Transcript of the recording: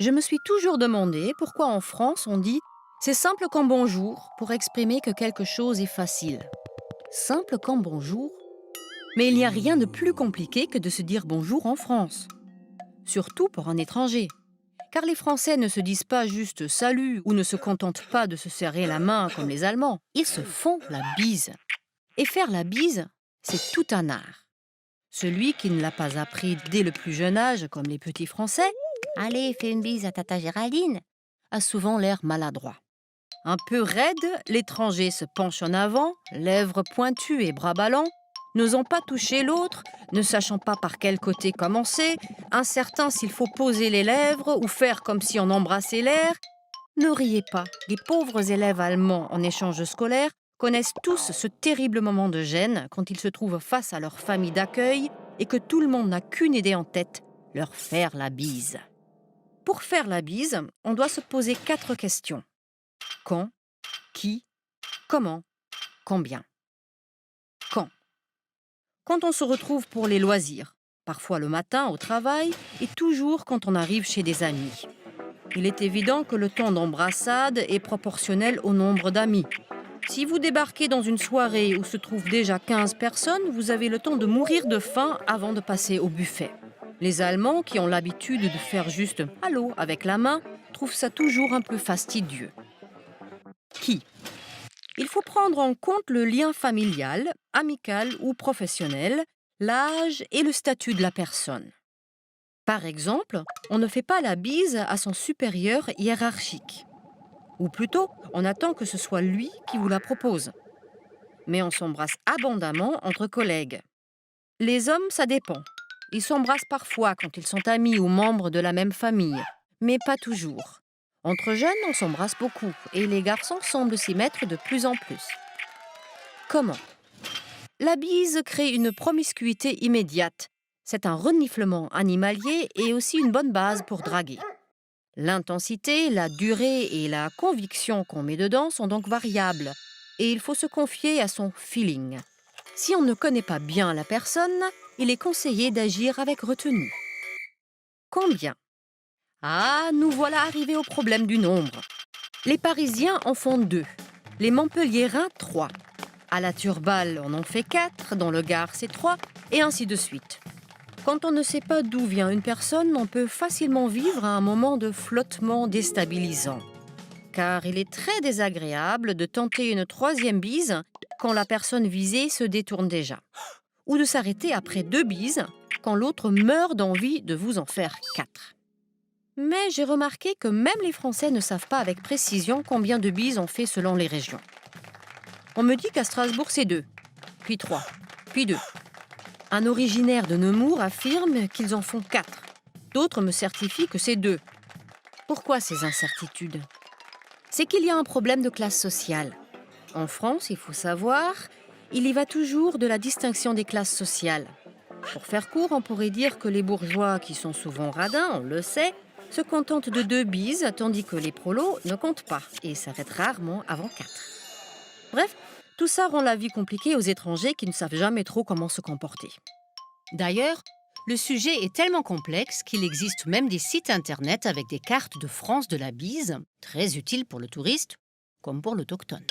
Je me suis toujours demandé pourquoi en France on dit c'est simple comme bonjour pour exprimer que quelque chose est facile. Simple comme bonjour. Mais il n'y a rien de plus compliqué que de se dire bonjour en France. Surtout pour un étranger. Car les Français ne se disent pas juste salut ou ne se contentent pas de se serrer la main comme les Allemands. Ils se font la bise. Et faire la bise, c'est tout un art. Celui qui ne l'a pas appris dès le plus jeune âge, comme les petits Français, allez, fais une bise à tata Géraldine, a souvent l'air maladroit. Un peu raide, l'étranger se penche en avant, lèvres pointues et bras ballants, n'osant pas toucher l'autre, ne sachant pas par quel côté commencer, incertain s'il faut poser les lèvres ou faire comme si on embrassait l'air. Ne riez pas, les pauvres élèves allemands en échange scolaire connaissent tous ce terrible moment de gêne quand ils se trouvent face à leur famille d'accueil et que tout le monde n'a qu'une idée en tête, leur faire la bise. Pour faire la bise, on doit se poser 4 questions. Quand, qui, comment, combien. Quand. Quand on se retrouve pour les loisirs, parfois le matin au travail et toujours quand on arrive chez des amis. Il est évident que le temps d'embrassade est proportionnel au nombre d'amis. Si vous débarquez dans une soirée où se trouvent déjà 15 personnes, vous avez le temps de mourir de faim avant de passer au buffet. Les Allemands, qui ont l'habitude de faire juste « allô » avec la main, trouvent ça toujours un peu fastidieux. Qui ? Il faut prendre en compte le lien familial, amical ou professionnel, l'âge et le statut de la personne. Par exemple, on ne fait pas la bise à son supérieur hiérarchique. Ou plutôt, on attend que ce soit lui qui vous la propose. Mais on s'embrasse abondamment entre collègues. Les hommes, ça dépend. Ils s'embrassent parfois quand ils sont amis ou membres de la même famille, mais pas toujours. Entre jeunes, on s'embrasse beaucoup et les garçons semblent s'y mettre de plus en plus. Comment ? La bise crée une promiscuité immédiate. C'est un reniflement animalier et aussi une bonne base pour draguer. L'intensité, la durée et la conviction qu'on met dedans sont donc variables et il faut se confier à son feeling. Si on ne connaît pas bien la personne, il est conseillé d'agir avec retenue. Combien ? Ah, nous voilà arrivés au problème du nombre. Les Parisiens en font 2, les Montpelliérains 3. À la Turballe, on en fait 4, dans le Gard c'est 3, et ainsi de suite. Quand on ne sait pas d'où vient une personne, on peut facilement vivre un moment de flottement déstabilisant. Car il est très désagréable de tenter une 3e bise quand la personne visée se détourne déjà. Ou de s'arrêter après 2 bises quand l'autre meurt d'envie de vous en faire 4. Mais j'ai remarqué que même les Français ne savent pas avec précision combien de bises on fait selon les régions. On me dit qu'à Strasbourg c'est 2, puis 3, puis 2. Un originaire de Nemours affirme qu'ils en font 4. D'autres me certifient que c'est 2. Pourquoi ces incertitudes ? C'est qu'il y a un problème de classe sociale. En France, il faut savoir, il y va toujours de la distinction des classes sociales. Pour faire court, on pourrait dire que les bourgeois, qui sont souvent radins, on le sait, se contentent de 2 bises, tandis que les prolos ne comptent pas et s'arrêtent rarement avant 4. Bref, tout ça rend la vie compliquée aux étrangers qui ne savent jamais trop comment se comporter. D'ailleurs, le sujet est tellement complexe qu'il existe même des sites internet avec des cartes de France de la bise, très utiles pour le touriste comme pour l'autochtone.